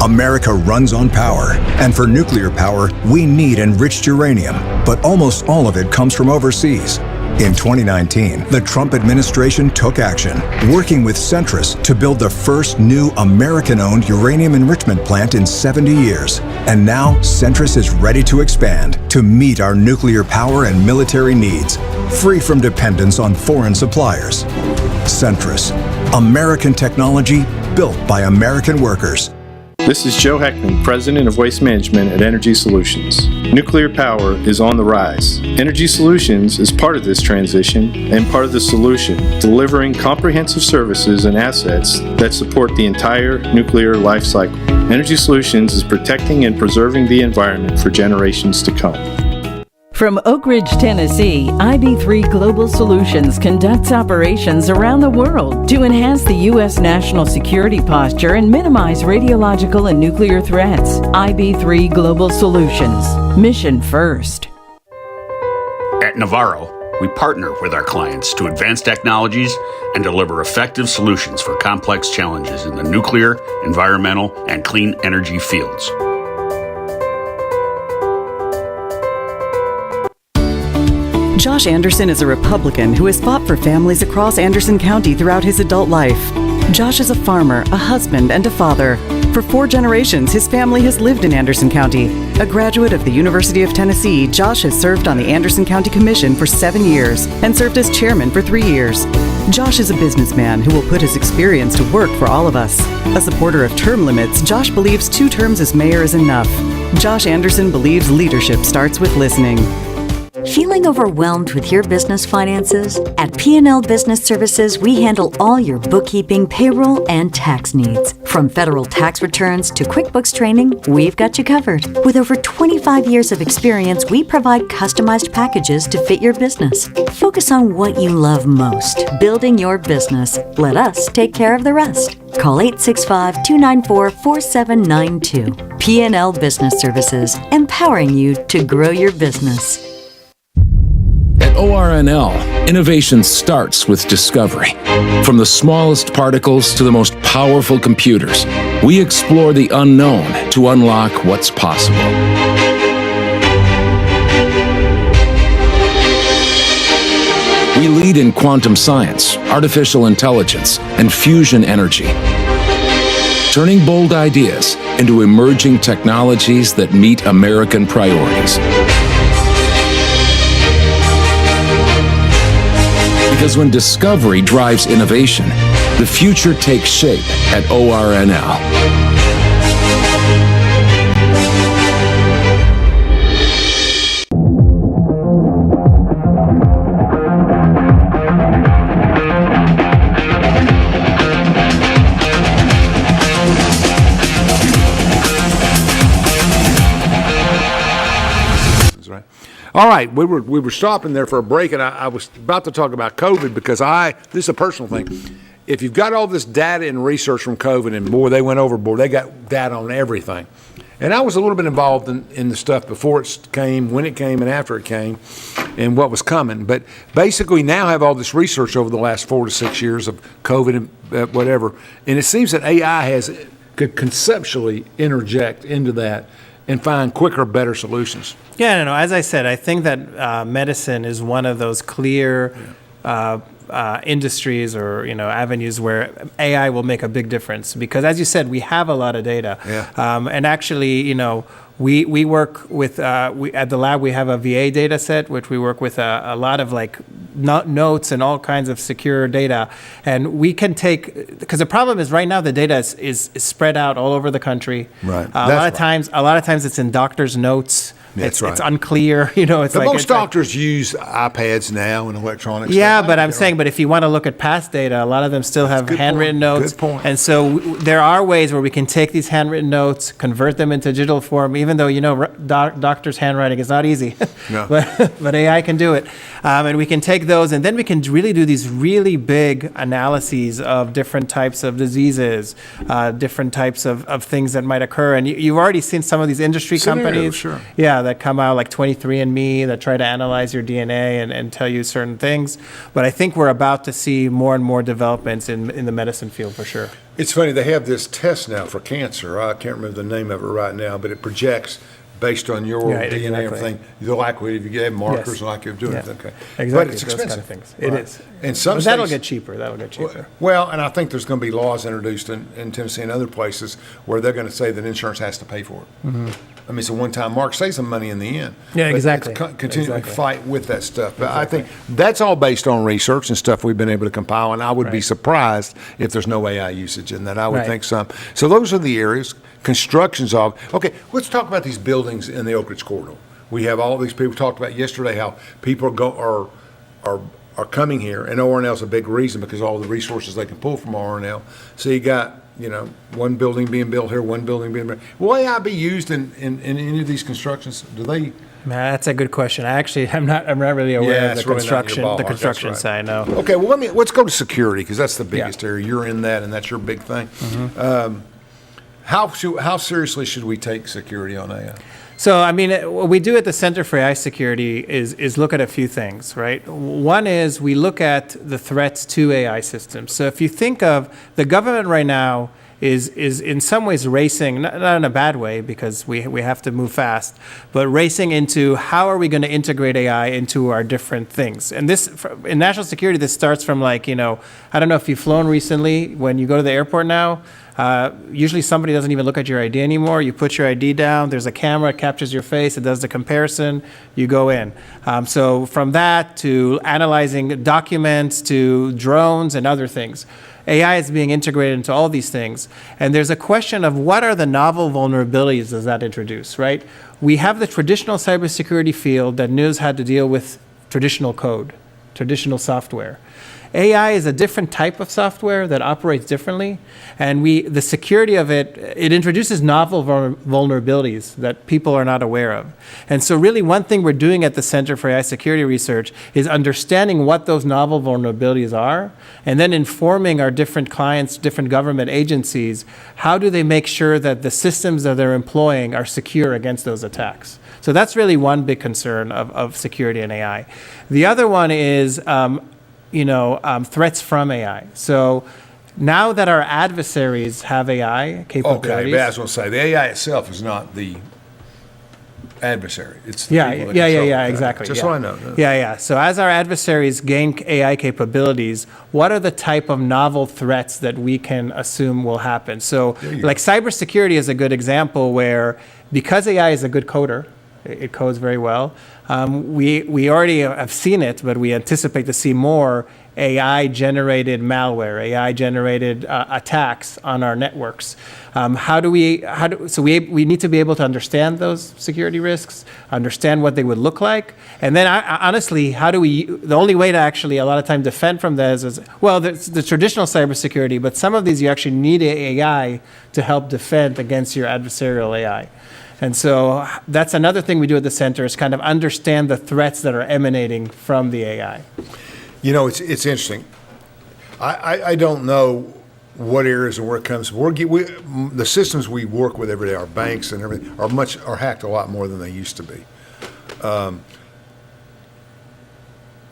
America runs on power, and for nuclear power, we need enriched uranium, but almost all of it comes from overseas. In 2019, the Trump administration took action, working with Centrus to build the first new American-owned uranium enrichment plant in 70 years. And now, Centrus is ready to expand to meet our nuclear power and military needs, free from dependence on foreign suppliers. Centrus, American technology built by American workers. This is Joe Heckman, President of Waste Management at Energy Solutions. Nuclear power is on the rise. Energy Solutions is part of this transition and part of the solution, delivering comprehensive services and assets that support the entire nuclear life cycle. Energy Solutions is protecting and preserving the environment for generations to come. From Oak Ridge, Tennessee, IB3 Global Solutions conducts operations around the world to enhance the U.S. national security posture and minimize radiological and nuclear threats. IB3 Global Solutions. Mission first. At Navarro, we partner with our clients to advance technologies and deliver effective solutions for complex challenges in the nuclear, environmental, and clean energy fields. Josh Anderson is a Republican who has fought for families across Anderson County throughout his adult life. Josh is a farmer, a husband, and a father. For 4 generations, his family has lived in Anderson County. A graduate of the University of Tennessee, Josh has served on the Anderson County Commission for 7 years and served as chairman for 3 years. Josh is a businessman who will put his experience to work for all of us. A supporter of term limits, Josh believes 2 terms as mayor is enough. Josh Anderson believes leadership starts with listening. Feeling overwhelmed with your business finances? At P&L Business Services, we handle all your bookkeeping, payroll, and tax needs. From federal tax returns to QuickBooks training, we've got you covered. With over 25 years of experience, we provide customized packages to fit your business. Focus on what you love most, building your business. Let us take care of the rest. Call 865-294-4792. P&L Business Services, empowering you to grow your business. At ORNL, innovation starts with discovery. From the smallest particles to the most powerful computers, we explore the unknown to unlock what's possible. We lead in quantum science, artificial intelligence, and fusion energy, turning bold ideas into emerging technologies that meet American priorities. Because when discovery drives innovation, the future takes shape at ORNL. All right, we were stopping there for a break, and I was about to talk about COVID because this is a personal thing. if you've got all this data and research from COVID, and boy, they went overboard. They got data on everything. And I was a little bit involved in the stuff before it came, when it came, and after it came, and what was coming. But basically now have all this research over the last 4 to 6 years of COVID and whatever. And it seems that AI could conceptually interject into that and find quicker, better solutions. Yeah, no, as I said, I think that medicine is one of those clear industries or avenues where AI will make a big difference, because as you said, we have a lot of data. And actually, we work with at the lab we have a VA data set, which we work with a lot of like notes and all kinds of secure data, and we can take, because the problem is right now the data is spread out all over the country. Right. A lot of times it's in doctors' notes. That's right. It's unclear, It's most doctors use iPads now and electronics. Yeah, but I'm saying, but if you want to look at past data, a lot of them still have handwritten notes. Good point. And so there are ways where we can take these handwritten notes, convert them into digital form, even though doctors' handwriting is not easy. No. but AI can do it. And we can take those, and then we can really do these really big analyses of different types of diseases, different types of things that might occur. And you've already seen some of these industry companies. Sure. Yeah, that come out like 23andMe that try to analyze your DNA and tell you certain things. But I think we're about to see more and more developments in the medicine field for sure. It's funny, they have this test now for cancer. I can't remember the name of it right now, but it projects based on your DNA and everything, the likelihood if you have markers and likelihood of doing it. Okay. Exactly. But it's those expensive. kind of things. Right? It is. And some but that'll states- get cheaper. Well, and I think there's going to be laws introduced in Tennessee and other places where they're going to say that insurance has to pay for it. Mm-hmm. I mean, it's a one-time mark. Save some money in the end. Yeah, But exactly. It's continuing to fight with that stuff. But I think that's all based on research and stuff we've been able to compile, and I would be surprised if there's no AI usage in that. I would think some. So those are the areas. Construction's of. Okay, let's talk about these buildings in the Oak Ridge corridor. We have all these people talked about yesterday how people are coming here, and ORNL's a big reason because all the resources they can pull from ORNL. So you got one building being built here, one building being built. Will AI be used in any of these constructions? Do they? Man, that's a good question. I'm not really aware of the construction right. side. No. Okay, well let's go to security because that's the biggest area. You're in that, and that's your big thing. Mm-hmm. How seriously should we take security on AI? So, I mean, what we do at the Center for AI Security is look at a few things, right? One is we look at the threats to AI systems. So if you think of the government right now is in some ways racing, not in a bad way because we have to move fast, but racing into how are we going to integrate AI into our different things. And this, in national security, this starts from like, I don't know if you've flown recently, when you go to the airport now, usually somebody doesn't even look at your ID anymore. You put your ID down, there's a camera, it captures your face, it does the comparison, you go in. So from that to analyzing documents to drones and other things, AI is being integrated into all these things. And there's a question of what are the novel vulnerabilities does that introduce, right? We have the traditional cybersecurity field that knows how to deal with traditional code, traditional software. AI is a different type of software that operates differently, and the security of it introduces novel vulnerabilities that people are not aware of. And so really one thing we're doing at the Center for AI Security Research is understanding what those novel vulnerabilities are, and then informing our different clients, different government agencies, how do they make sure that the systems that they're employing are secure against those attacks. So that's really one big concern of security in AI. The other one is threats from AI. So now that our adversaries have AI capabilities. Okay, but I was going to say, the AI itself is not the adversary. It's the people that control it. Exactly. Just so I know. Yeah. So as our adversaries gain AI capabilities, what are the type of novel threats that we can assume will happen? So like cybersecurity is a good example where because AI is a good coder, it codes very well. We already have seen it, but we anticipate to see more AI-generated malware, AI-generated attacks on our networks. So we need to be able to understand those security risks, understand what they would look like, and then honestly, the only way to actually a lot of time defend from this is, well, there's the traditional cybersecurity, but some of these you actually need AI to help defend against your adversarial AI. And so that's another thing we do at the center is kind of understand the threats that are emanating from the AI. It's interesting. I don't know what areas and where it comes. The systems we work with every day, our banks and everything, are hacked a lot more than they used to be.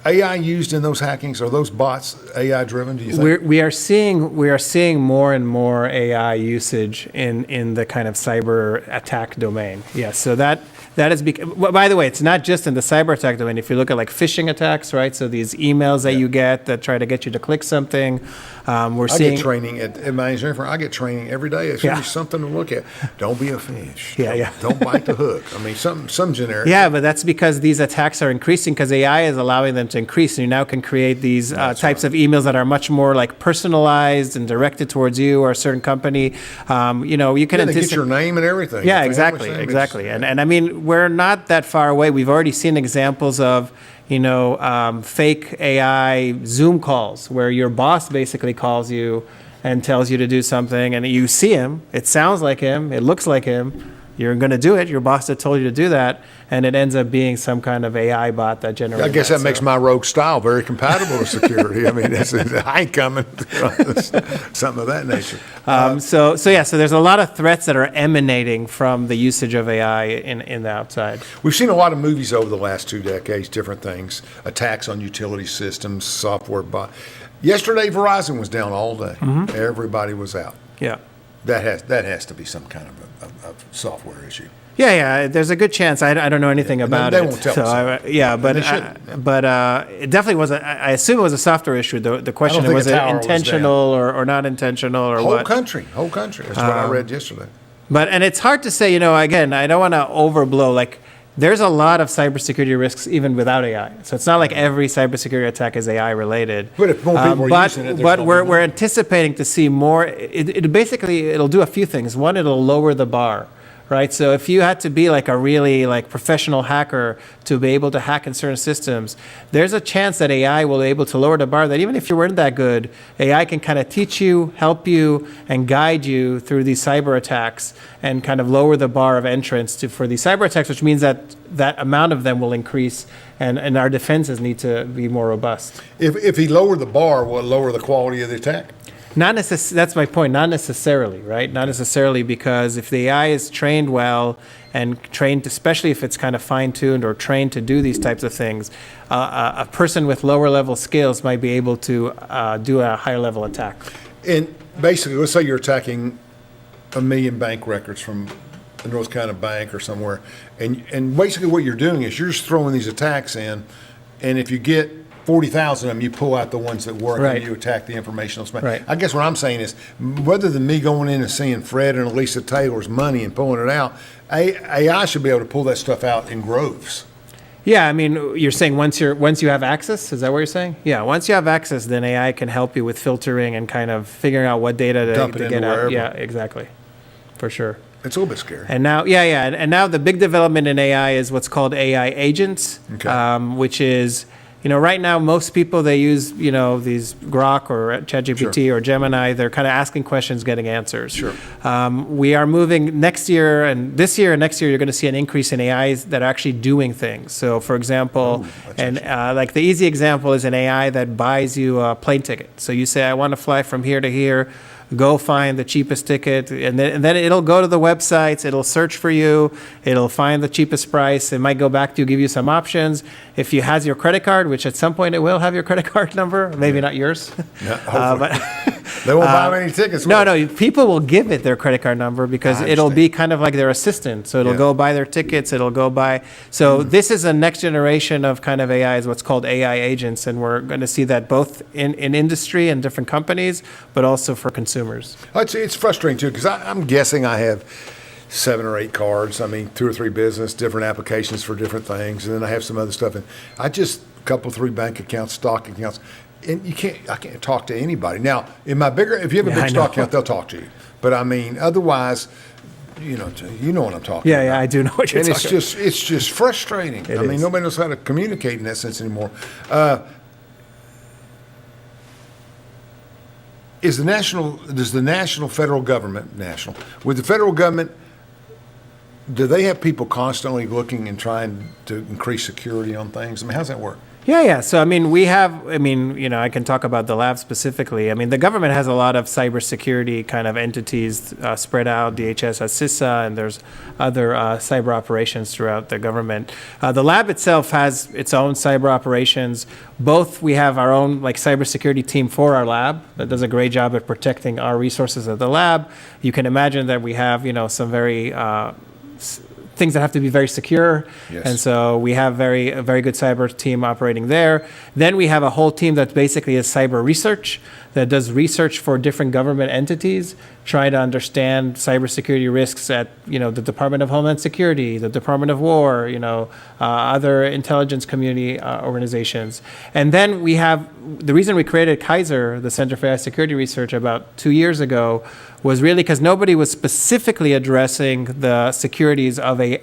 AI used in those hackings, are those bots AI driven? Do you think? We are seeing more and more AI usage in the kind of cyber attack domain. Yes, so that is by the way, it's not just in the cyber attack domain. If you look at like phishing attacks, right? So these emails that you get that try to get you to click something, we're seeing. I get training at my engineering firm. I get training every day. It's really something to look at. Don't be a fish. Don't bite the hook. I mean, some generic. Yeah, but that's because these attacks are increasing because AI is allowing them to increase, and you now can create these types of emails that are much more like personalized and directed towards you or a certain company. You can they get your name and everything. Yeah, exactly. And I mean, we're not that far away. We've already seen examples of fake AI Zoom calls where your boss basically calls you and tells you to do something, and you see him. It sounds like him. It looks like him. You're going to do it. Your boss had told you to do that, and it ends up being some kind of AI bot that generates. I guess that makes my rogue style very compatible with security. I mean, I ain't coming. Something of that nature. So there's a lot of threats that are emanating from the usage of AI in the outside. We've seen a lot of movies over the last 2 decades, different things, attacks on utility systems, software bot. Yesterday, Verizon was down all day. Mm-hmm. Everybody was out. Yeah. That has to be some kind of a software issue. Yeah. There's a good chance. I don't know anything about they it. Won't tell us. But it definitely was. I assume it was a software issue. The question was it intentional or not intentional or what? Whole country. That's what I read yesterday. And it's hard to say. Again, I don't want to overblow. Like, there's a lot of cybersecurity risks even without AI. So it's not like every cybersecurity attack is AI related. But if more people are using it, but we're anticipating to see more. It'll do a few things. One, it'll lower the bar. Right, so if you had to be like a really professional hacker to be able to hack in certain systems, there's a chance that AI will be able to lower the bar. That even if you weren't that good, AI can kind of teach you, help you, and guide you through these cyber attacks, and kind of lower the bar of entrance for these cyber attacks, which means that amount of them will increase, and our defenses need to be more robust. If he lowered the bar, will it lower the quality of the attack? That's my point. Not necessarily, right? Not necessarily, because if the AI is trained well and trained, especially if it's kind of fine-tuned or trained to do these types of things, a person with lower level skills might be able to do a higher level attack. And basically, let's say you're attacking 1 million bank records from the North Carolina Bank or somewhere, and basically what you're doing is you're just throwing these attacks in, and if you get 40,000 of them, you pull out the ones that work, right, and you attack the informational space. Right. I guess what I'm saying is, rather than me going in and seeing Fred and Elisa Taylor's money and pulling it out, AI should be able to pull that stuff out in groves. Yeah, I mean, you're saying once you have access, is that what you're saying? Yeah, once you have access, then AI can help you with filtering and kind of figuring out what data to get out. Yeah, exactly, for sure. It's a little bit scary. And now, and now the big development in AI is what's called AI agents, which is, right now most people, they use, these Grok or ChatGPT or Gemini. They're kind of asking questions, getting answers. Sure. We are moving next year and next year, you're going to see an increase in AIs that are actually doing things. So, for example, like the easy example is an AI that buys you a plane ticket. So you say, I want to fly from here to here. Go find the cheapest ticket, and then it'll go to the websites, it'll search for you, it'll find the cheapest price, it might go back to give you some options. If it has your credit card, which at some point it will have your credit card number, maybe not yours. No, but they won't buy many tickets. No, people will give it their credit card number because it'll be kind of like their assistant. So it'll go buy their tickets, it'll go buy. So this is a next generation of kind of AI, is what's called AI agents, and we're going to see that both in industry and different companies, but also for consumers. It's frustrating too, because I'm guessing I have 7 or 8 cards. I mean, 2 or 3 business, different applications for different things, and then I have some other stuff. And I just a couple, 3 bank accounts, stock accounts, and I can't talk to anybody. Now, if you have a big stock account, they'll talk to you. But I mean, otherwise, you know what I'm talking about. Yeah, I do know what you're talking about. And it's just frustrating. I mean, nobody knows how to communicate in that sense anymore. Does the national federal government, with the federal government, do they have people constantly looking and trying to increase security on things? I mean, how's that work? Yeah. So, I mean, I can talk about the lab specifically. I mean, the government has a lot of cybersecurity kind of entities spread out. DHS has CISA, and there's other cyber operations throughout the government. The lab itself has its own cyber operations. Both, we have our own like cybersecurity team for our lab that does a great job at protecting our resources at the lab. You can imagine that we have, some very things that have to be very secure. Yes. And so we have a very good cyber team operating there. Then we have a whole team that basically is cyber research, that does research for different government entities, trying to understand cybersecurity risks at, the Department of Homeland Security, the Department of War, other intelligence community organizations. And then we have, the reason we created Kaiser, the Center for AI Security Research, about 2 years ago, was really because nobody was specifically addressing the securities of the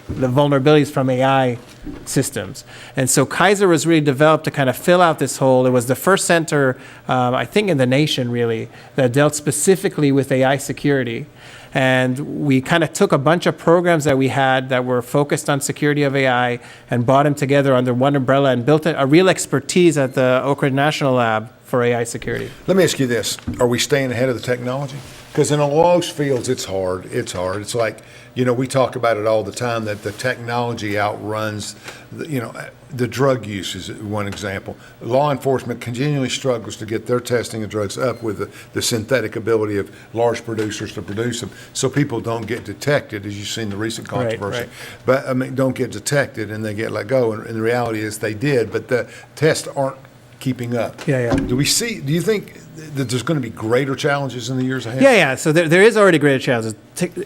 vulnerabilities from AI systems. And so Kaiser was really developed to kind of fill out this hole. It was the first center, I think in the nation really, that dealt specifically with AI security. And we kind of took a bunch of programs that we had that were focused on security of AI and brought them together under one umbrella and built a real expertise at the Oak Ridge National Lab for AI security. Let me ask you this. Are we staying ahead of the technology? Because in a lot of fields, it's hard. It's like, we talk about it all the time, that the technology outruns, the drug use is one example. Law enforcement continually struggles to get their testing of drugs up with the synthetic ability of large producers to produce them, so people don't get detected, as you've seen the recent controversy. Right. But, don't get detected and they get let go. And the reality is they did, but the tests aren't keeping up. Yeah. Do you think that there's going to be greater challenges in the years ahead? Yeah. So there is already greater challenges.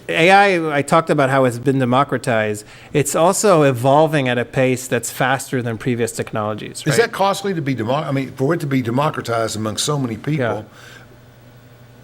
AI, I talked about how it's been democratized. It's also evolving at a pace that's faster than previous technologies. Right? Is that costly to be for it to be democratized among so many people? Yeah.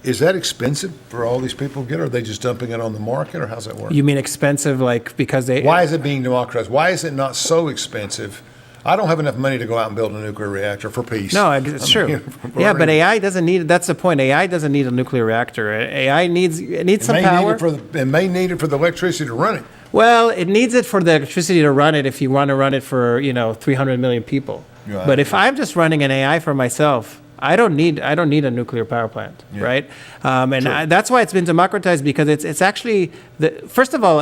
Is that expensive for all these people to get, or are they just dumping it on the market, or how's that work? You mean expensive, like because they? Why is it being democratized? Why is it not so expensive? I don't have enough money to go out and build a nuclear reactor for peace. No, it's true. Yeah, but AI doesn't need. That's the point. AI doesn't need a nuclear reactor. AI needs some power. It may need it for the electricity to run it. Well, it needs it for the electricity to run it if you want to run it for 300 million people. Right. But if I'm just running an AI for myself, I don't need a nuclear power plant, right? That's why it's been democratized, because it's actually first of all,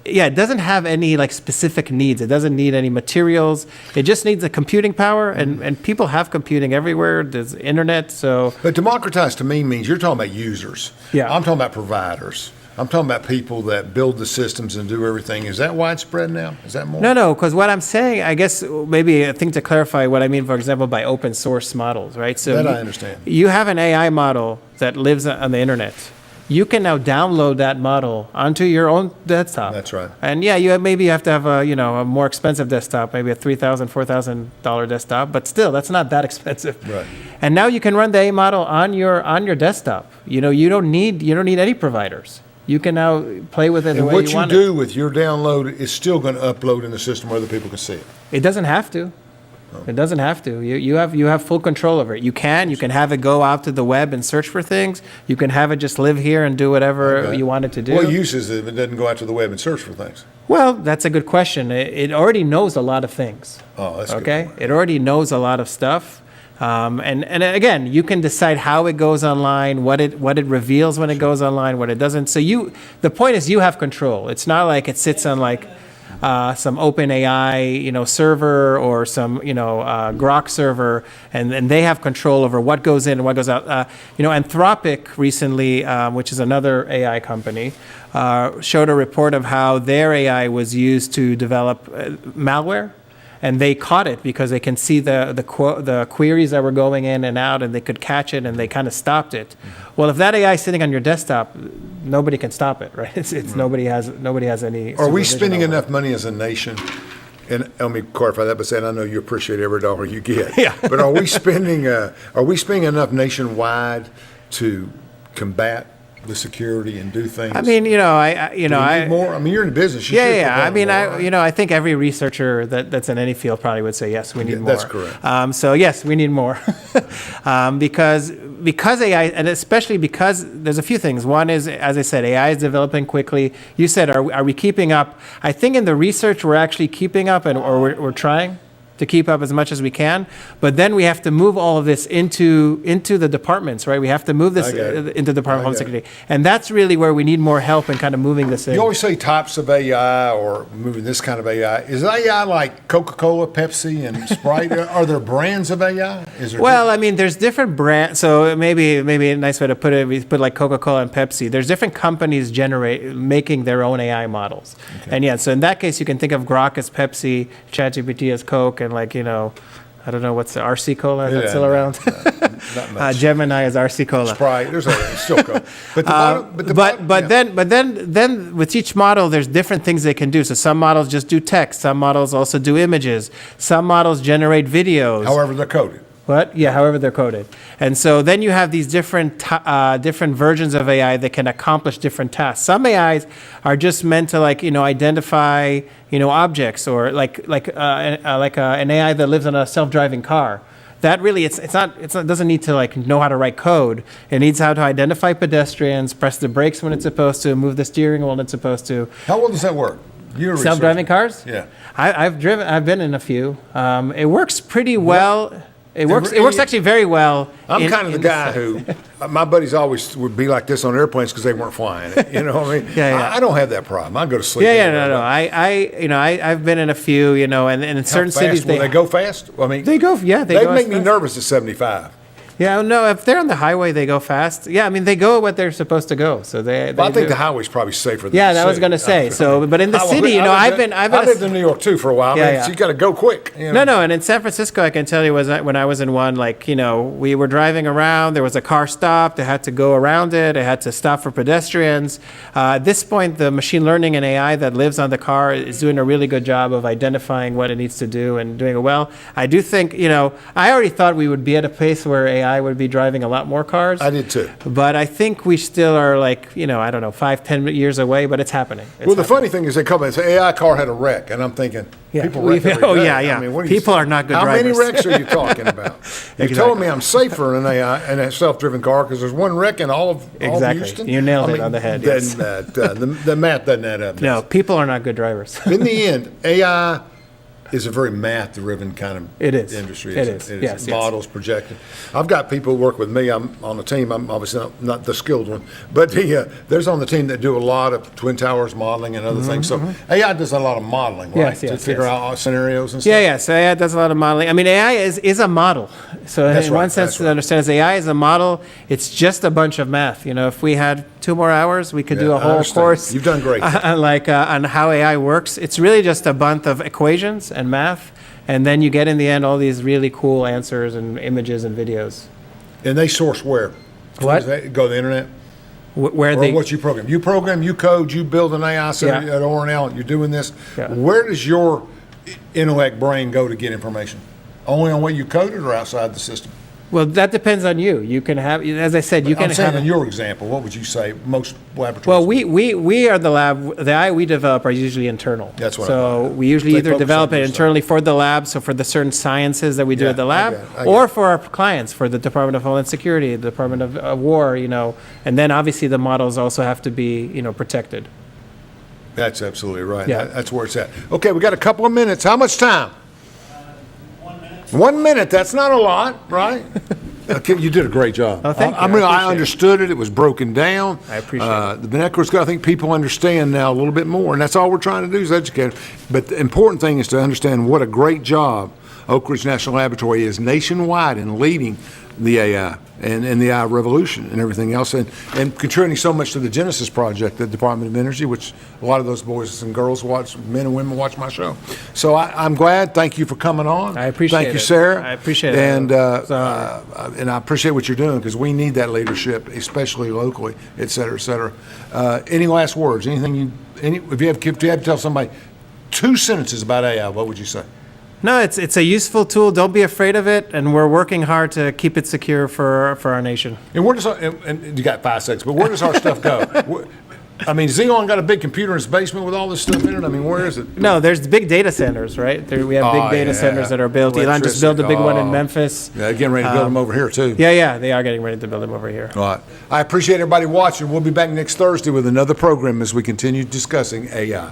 it doesn't have any like specific needs. It doesn't need any materials. It just needs the computing power, and people have computing everywhere. There's internet, so. But democratized to me means you're talking about users. Yeah. I'm talking about providers. I'm talking about people that build the systems and do everything. Is that widespread now? Is that more? No, because what I'm saying, I guess maybe a thing to clarify what I mean, for example, by open source models, right? So that I understand. You have an AI model that lives on the internet. You can now download that model onto your own desktop. That's right. And yeah, you have to have a more expensive desktop, maybe a $3,000, $4,000 desktop, but still, that's not that expensive. Right. And now you can run the AI model on your desktop. You don't need any providers. You can now play with it the way you want. And what you do with your download is still going to upload in the system where other people can see it. It doesn't have to. It doesn't have to. You have full control over it. You can have it go out to the web and search for things. You can have it just live here and do whatever you want it to do. What use is it if it doesn't go out to the web and search for things? Well, that's a good question. It already knows a lot of things. Oh, that's okay. Good. It already knows a lot of stuff. And again, you can decide how it goes online, what it reveals when it goes online, what it doesn't. So the point is you have control. It's not like it sits on like some open AI, server or some, Grok server, and they have control over what goes in and what goes out. Anthropic recently, which is another AI company, showed a report of how their AI was used to develop malware. And they caught it because they can see the queries that were going in and out, and they could catch it, and they kind of stopped it. Well, if that AI is sitting on your desktop, nobody can stop it, right? It's nobody has any. Are we spending enough money as a nation? And let me clarify that by saying I know you appreciate every dollar you get. Yeah. But are we spending enough nationwide to combat the security and do things? I mean, I need more. I mean, you're in business. You I mean, more, right? I think every researcher that's in any field probably would say yes, we need more. That's correct. So yes, we need more, because AI, and especially because there's a few things. One is, as I said, AI is developing quickly. You said, are we keeping up? I think in the research we're actually keeping up, or we're trying. to keep up as much as we can. But then we have to move all of this into the departments, right? We have to move this into the Department of Homeland Security. And that's really where we need more help in kind of moving this in. You always say types of AI or moving this kind of AI. Is AI like Coca-Cola, Pepsi, and Sprite? Are there brands of AI? Is there Well, I mean, there's different brands. So maybe a nice way to put it, we put like Coca-Cola and Pepsi. There's different companies making their own AI models. Okay. And yeah, so in that case, you can think of Grok as Pepsi, ChatGPT as Coke, and like, I don't know what's the RC Cola that's still around. Not much. Gemini is RC Cola. Sprite. There's still Coke. But then with each model, there's different things they can do. So some models just do text. Some models also do images. Some models generate videos. However they're coded. What? Yeah, however they're coded. And so then you have these different versions of AI that can accomplish different tasks. Some AIs are just meant to identify objects, or like an AI that lives on a self-driving car. That really it doesn't need to know how to write code. It needs how to identify pedestrians, press the brakes when it's supposed to, move the steering wheel when it's supposed to. How well does that work? Self-driving cars? Yeah. I've been in a few. It works pretty well. It works actually very well. I'm kind of the guy who, my buddies always would be like this on airplanes because they weren't flying it. You know what I mean? Yeah. I don't have that problem. I go to sleep. No. I've been in a few, and in certain cities they go fast. I mean, they go make me nervous at 75. Yeah, no, if they're on the highway, they go fast. Yeah, I mean, they go what they're supposed to go. So I think the highway's probably safer than the city. city. I was going to say. So, but in the city, I lived in New York too for a while. So you got to go quick. No, and in San Francisco, I can tell you, when I was in one, we were driving around. There was a car stopped. It had to go around it. It had to stop for pedestrians. At this point, the machine learning and AI that lives on the car is doing a really good job of identifying what it needs to do and doing it well. I do think, I already thought we would be at a place where AI would be driving a lot more cars. I did too. But I think we still are I don't know, 5-10 years away, but it's happening. The funny thing is they come and say, AI car had a wreck. And I'm thinking, people wreck every day. Yeah. I mean, people are not good drivers. How many wrecks are you talking about? You're telling me I'm safer in a self-driven car because there's one wreck in all of Houston? You nailed it on the head. Then the math doesn't add up. No, people are not good drivers. In the end, AI is a very math-driven kind of industry. It is. Yes. Models, projected. I've got people who work with me. I'm on the team. I'm obviously not the skilled one, but there's on the team that do a lot of Twin Towers modeling and other things. So AI does a lot of modeling, right? To figure out scenarios and stuff. Yeah. So AI does a lot of modeling. I mean, AI is a model. So in one sense, to understand, as AI is a model, it's just a bunch of math. If we had 2 more hours, we could do a whole course. You've done great. On how AI works. It's really just a bunch of equations and math, and then you get in the end all these really cool answers and images and videos. And they source where? What? Go to the internet? What you program? You program, you code, you build an AI center at ORNL, you're doing this. Yeah. Where does your intellect brain go to get information? Only on what you coded or outside the system? Well, that depends on you. You can have, as I said, you can have. I'm saying in your example, what would you say most laboratories? Well, we are the lab. The AI we develop are usually internal. That's what. So we usually either develop it internally for the lab, so for the certain sciences that we do at the lab, or for our clients, for the Department of Homeland Security, the Department of War, and then obviously the models also have to be, protected. That's absolutely right. Yeah. That's where it's at. Okay, we got a couple of minutes. How much time? 1 minute. 1 minute. That's not a lot, right? Okay, you did a great job. Oh, thank you. I understood it. It was broken down. I appreciate it. The vernacular, I think people understand now a little bit more, and that's all we're trying to do is educate them. But the important thing is to understand what a great job Oak Ridge National Laboratory is nationwide in leading the AI and the AI revolution and everything else, and contributing so much to the Genesis project at the Department of Energy, which a lot of those boys and girls watch, men and women watch my show. So I'm glad. Thank you for coming on. I appreciate it. Thank you, Sarah. I appreciate it. And I appreciate what you're doing because we need that leadership, especially locally, et cetera, et cetera. Any last words? Anything if you had to tell somebody 2 sentences about AI, what would you say? No, it's a useful tool. Don't be afraid of it, and we're working hard to keep it secure for our nation. And where does and you got 5 seconds, but where does our stuff go? I mean, Xeon got a big computer in his basement with all this stuff in it. I mean, where is it? No, there's big data centers, right? We have big data centers that are built. Elon just built a big one in Memphis. Yeah, they're getting ready to build them over here, too. Yeah, they are getting ready to build them over here. All right. I appreciate everybody watching. We'll be back next Thursday with another program as we continue discussing AI.